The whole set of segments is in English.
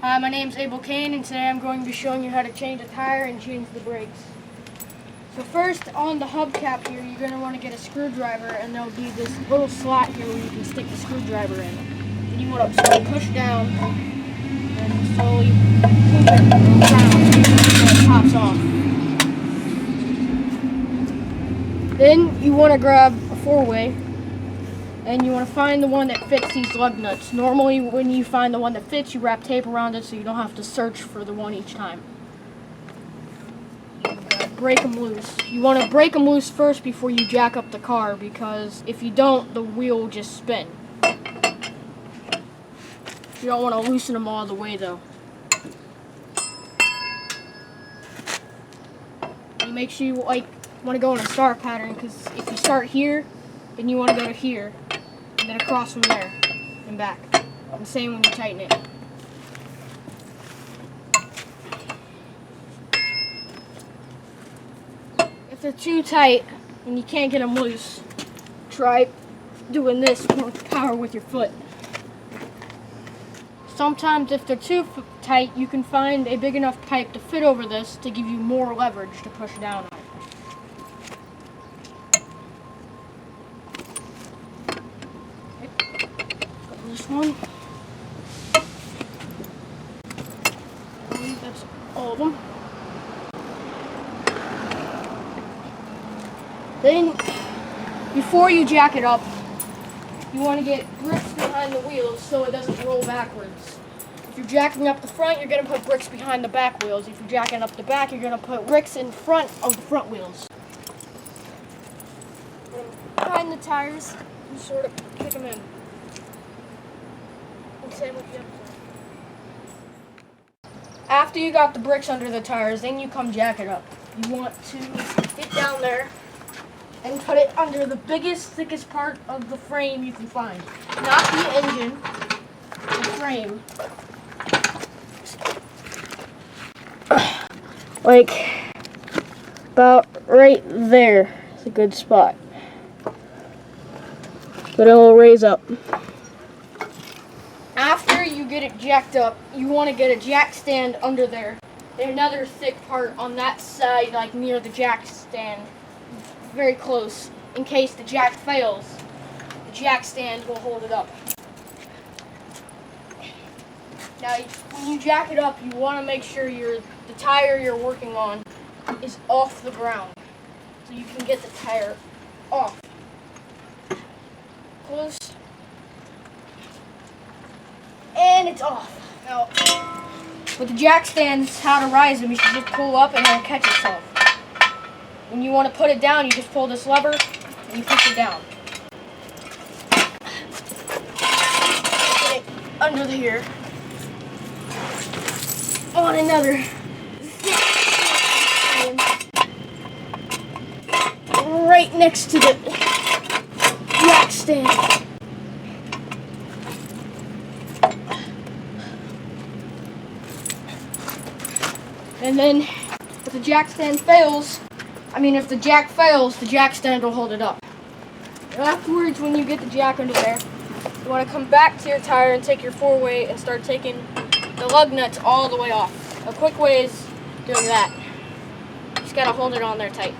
Hi, my name's Abel Kane, and today I'm going to be showing you how to change a tire and change the brakes. So first, on the hubcap here, you're going to want to get a screwdriver, and there'll be this little slot here where you can stick the screwdriver in. And you want to slowly push down, and slowly move it around until it pops off. Then you want to grab a 4-way, and you want to find the one that fits these lug nuts. Normally when you find the one that fits, you wrap tape around it so you don't have to search for the one each time. Break them loose. You want to break them loose first before you jack up the car, because if you don't, the wheel will just spin. You don't want to loosen them all the way though. You make sure you want to go in a star pattern, because if you start here, then you want to go to here, and then across from there, and back. And same when you tighten it. If they're too tight and you can't get them loose, try doing this with power with your foot. Sometimes if they're too tight, you can find a big enough pipe to fit over this to give you more leverage to push down on. This one. I believe that's all of them. Then, before you jack it up, you want to get bricks behind the wheels so it doesn't roll backwards. If you're jacking up the front, you're going to put bricks behind the back wheels. If you're jacking up the back, you're going to put bricks in front of the front wheels. And behind the tires, you sort of kick them in. Same with the other side. After you got the bricks under the tires, then you come jack it up. You want to get down there and put it under the biggest, thickest part of the frame you can find. Not the engine, the frame. Like about right there is a good spot. But it'll raise up. After you get it jacked up, you want to get a jack stand under there. And another thick part on that side, like near the jack stand, very close. In case the jack fails, the jack stand will hold it up. Now, when you jack it up, you want to make sure the tire you're working on is off the ground, so you can get the tire off. Close. And it's off. Now, with the jack stands, how to rise them, you should just pull up and it'll catch itself. When you want to put it down, you just pull this lever and you push it down. Get it under here. On another right next to the jack stand. And then, if the jack stand fails, if the jack fails, the jack stand will hold it up. And afterwards, when you get the jack under there, you want to come back to your tire and take your 4-way and start taking the lug nuts all the way off. A quick way is doing that. You just gotta hold it on there tight.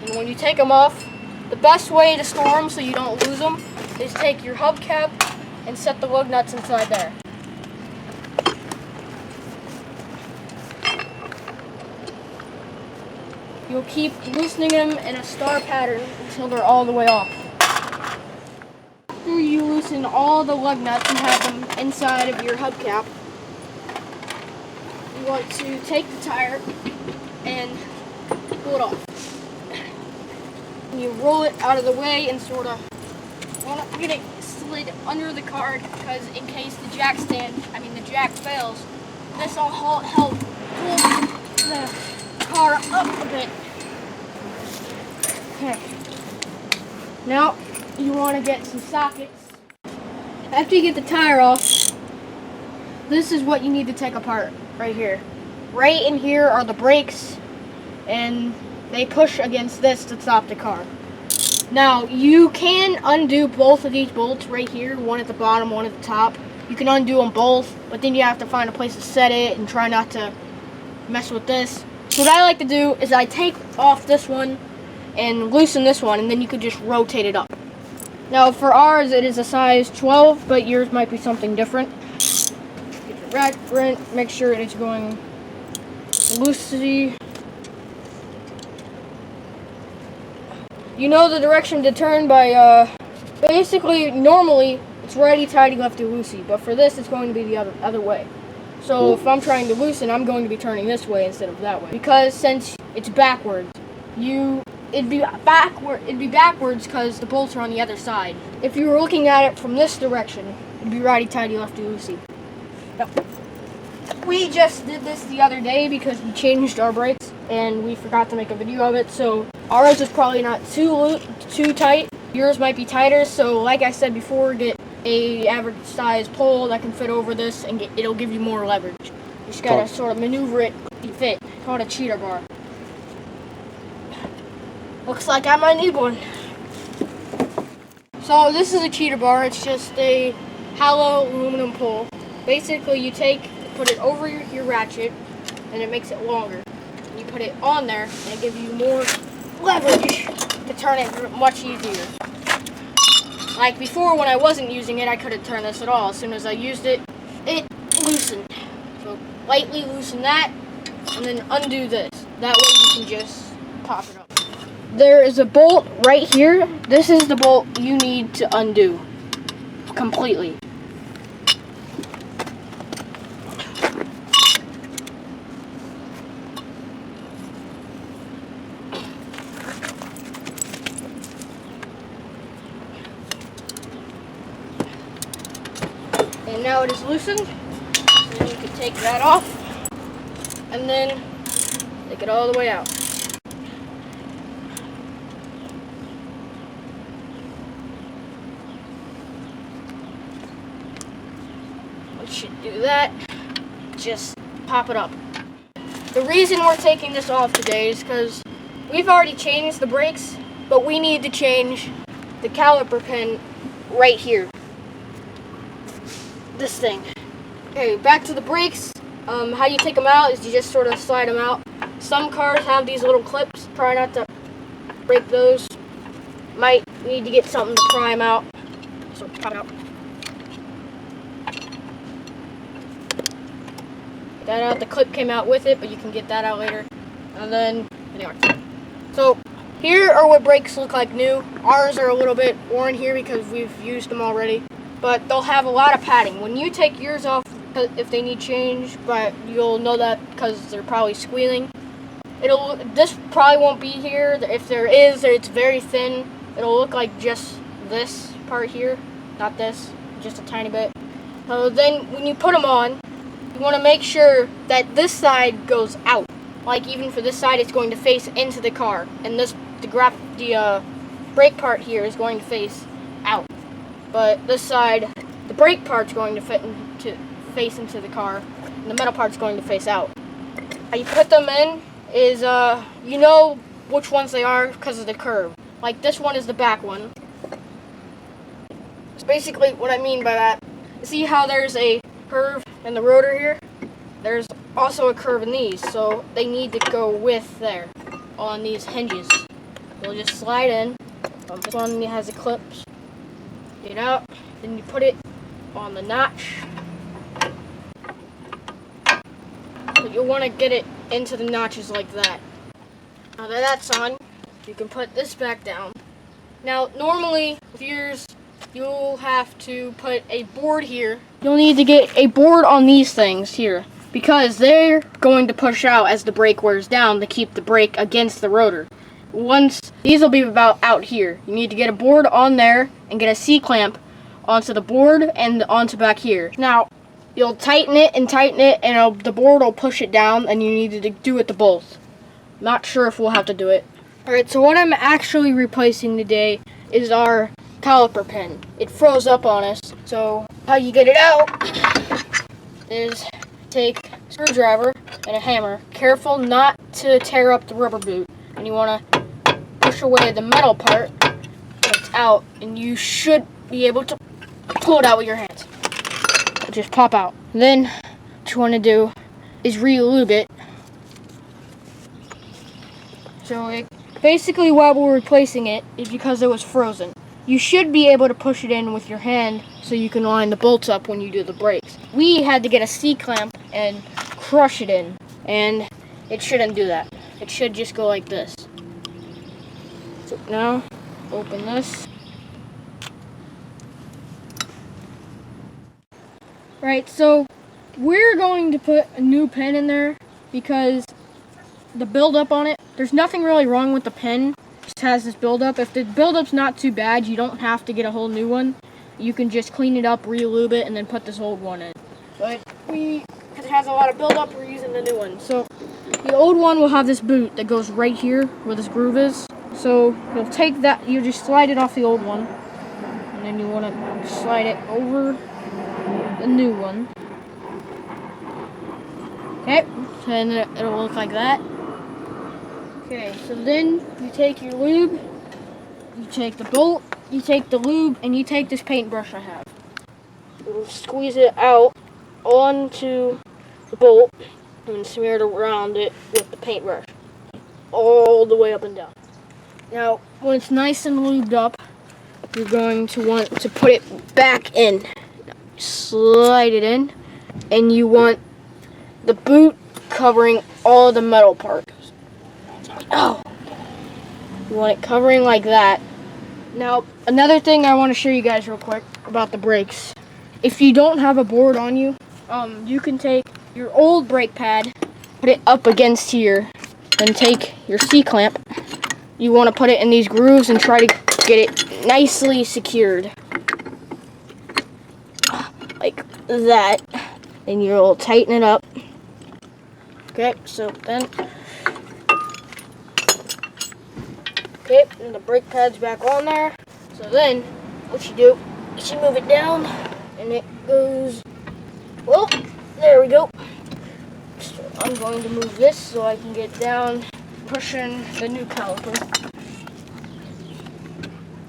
And when you take them off, the best way to store them so you don't lose them is take your hubcap and set the lug nuts inside there. You'll keep loosening them in a star pattern until they're all the way off. After you loosen all the lug nuts and have them inside of your hubcap, you want to take the tire and pull it off. And you roll it out of the way and sort of want to get it slid under the car, because in case the jack fails, this will help pull the car up a bit. Okay. Now you want to get some sockets. After you get the tire off, this is what you need to take apart right here. Right in here are the brakes, and they push against this to stop the car. Now, you can undo both of these bolts right here, one at the bottom, one at the top. You can undo them both, but then you have to find a place to set it and try not to mess with this. So what I like to do is I take off this one and loosen this one, and then you could just rotate it up. Now, for ours, it is a size 12, but yours might be something different. Get your wrench, make sure it is going loosely. You know the direction to turn by, basically, normally, it's righty-tighty, lefty-loosey, but for this, it's going to be the other way. So if I'm trying to loosen, I'm going to be turning this way instead of that way. Because since it's backwards, it'd be backwards because the bolts are on the other side. If you were looking at it from this direction, it'd be righty-tighty, lefty-loosey. Now, we just did this the other day because we changed our brakes and we forgot to make a video of it, so ours is probably not too tight. Yours might be tighter, so like I said before, get a average size pole that can fit over this and it'll give you more leverage. You just gotta sort of maneuver it to fit. It's called a cheater bar. Looks like I might need one. So this is a cheater bar. It's just a hollow aluminum pole. Basically, you put it over your ratchet, and it makes it longer. You put it on there, and it gives you more leverage to turn it much easier. Like before, when I wasn't using it, I couldn't turn this at all. As soon as I used it, it loosened. So lightly loosen that, and then undo this. That way you can just pop it up. There is a bolt right here. This is the bolt you need to undo completely. And now it is loosened. Then you can take that off and then take it all the way out. Once you do that, just pop it up. The reason we're taking this off today is because we've already changed the brakes, but we need to change the caliper pin right here. This thing. Okay, back to the brakes. How you take them out is you just sort of slide them out. Some cars have these little clips. Try not to break those. Might need to get something to pry them out. So pop it out. Get that out. The clip came out with it, but you can get that out later. And then, anyway. So, here are what brakes look like new. Ours are a little bit worn here because we've used them already. But they'll have a lot of padding. When you take yours off, if they need change, but you'll know that because they're probably squealing. This probably won't be here. If there is, it's very thin. It'll look like just this part here, not this, just a tiny bit. So then when you put them on, you want to make sure that this side goes out. Like even for this side, it's going to face into the car, and the brake part here is going to face out. But this side, the brake part's going to face into the car, and the metal part's going to face out. How you put them in is, you know which ones they are because of the curve. Like this one is the back one. So basically what I mean by that, see how there's a curve in the rotor here? There's also a curve in these, so they need to go with there on these hinges. You'll just slide in. This one has the clips. Get it out, then you put it on the notch. But you'll want to get it into the notches like that. Now that that's on, you can put this back down. Now normally with yours, you'll have to put a board here. You'll need to get a board on these things here because they're going to push out as the brake wears down to keep the brake against the rotor. These will be about out here. You need to get a board on there and get a C-clamp onto the board and onto back here. Now, you'll tighten it, and the board will push it down, and you need to do it to both. Not sure if we'll have to do it. Alright, so what I'm actually replacing today is our caliper pin. It froze up on us, so how you get it out is take a screwdriver and a hammer. Careful not to tear up the rubber boot. And you want to push away the metal part out, and you should be able to pull it out with your hands. It'll just pop out. And then what you want to do is re-lube it. So basically why we're replacing it is because it was frozen. You should be able to push it in with your hand so you can line the bolts up when you do the brakes. We had to get a C-clamp and crush it in, and it shouldn't do that. It should just go like this. So now, open this. Right, so we're going to put a new pin in there because the buildup on it, there's nothing really wrong with the pin. It just has this buildup. If the buildup's not too bad, you don't have to get a whole new one. You can just clean it up, re-lube it, and then put this old one in. But because it has a lot of buildup, we're using the new one. So the old one will have this boot that goes right here where this groove is. So you'll take that, you just slide it off the old one, and then you want to slide it over the new one. Okay, and it'll look like that. Okay, so then you take your lube, you take the bolt, you take the lube, and you take this paintbrush I have. You'll squeeze it out onto the bolt and smear it around it with the paintbrush, all the way up and down. Now, when it's nice and lubed up, you're going to want to put it back in. Slide it in, and you want the boot covering all the metal parts. Oh! You want it covering like that. Now, another thing I want to show you guys real quick about the brakes. If you don't have a board on you, you can take your old brake pad, put it up against here, then take your C-clamp. You want to put it in these grooves and try to get it nicely secured. Like that. And you'll tighten it up. Okay, so then... Okay, and the brake pad's back on there. So then, what you do is you move it down, and it goes, well, there we go. So I'm going to move this so I can get down, pushing the new caliper.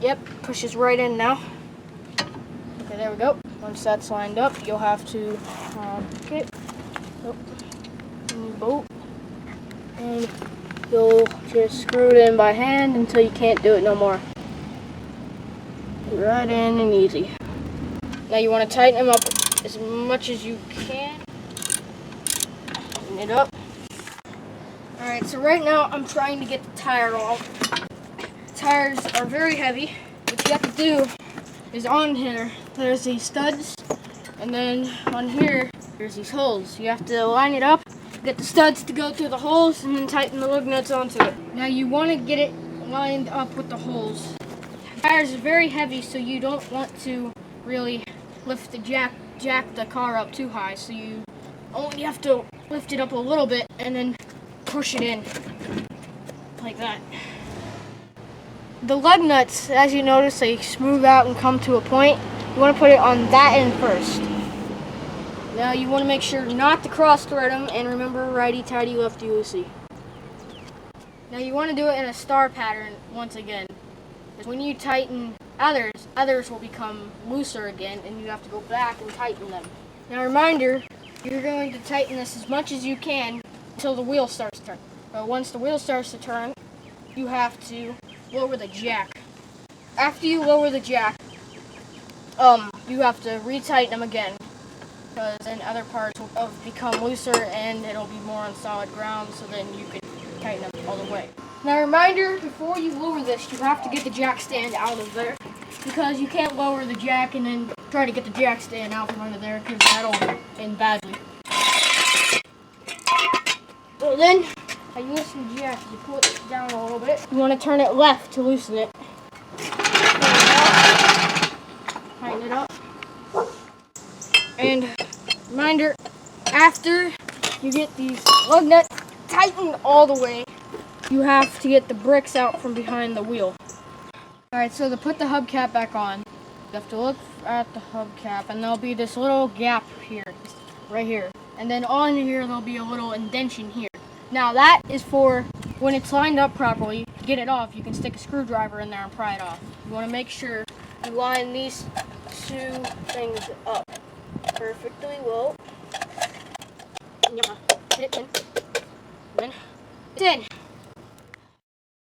Yep, pushes right in now. Okay, there we go. Once that's lined up, you'll have to, okay, new bolt, and you'll just screw it in by hand until you can't do it no more. Right in and easy. Now you want to tighten them up as much as you can. Tighten it up. Alright, so right now I'm trying to get the tire off. Tires are very heavy. What you have to do is on here, there's these studs, and then on here, there's these holes. You have to line it up, get the studs to go through the holes, and then tighten the lug nuts onto it. Now you want to get it lined up with the holes. The tires are very heavy, so you don't want to really lift the jack the car up too high. So you only have to lift it up a little bit and then push it in like that. The lug nuts, as you notice, they smooth out and come to a point. You want to put it on that end first. Now you want to make sure not to cross thread them, and remember, righty tighty, lefty loosey. Now you want to do it in a star pattern once again. Because when you tighten others will become looser again, and you have to go back and tighten them. Now reminder, you're going to tighten this as much as you can until the wheel starts to turn. But once the wheel starts to turn, you have to lower the jack. After you lower the jack, you have to retighten them again, because then other parts will become looser and it'll be more on solid ground, so then you can tighten them all the way. Now reminder, before you lower this, you have to get the jack stand out of there, because you can't lower the jack and then try to get the jack stand out from under there, because that'll end badly. So then, how you loosen the jack, you pull it down a little bit. You want to turn it left to loosen it. Tighten it up. And reminder, after you get these lug nuts tightened all the way, you have to get the bricks out from behind the wheel. Alright, so to put the hubcap back on, you have to look at the hubcap, and there'll be this little gap here, right here. And then on here, there'll be a little indentation here. Now that is for when it's lined up properly. To get it off, you can stick a screwdriver in there and pry it off. You want to make sure you line these two things up perfectly well. Hit it in. Then it's in.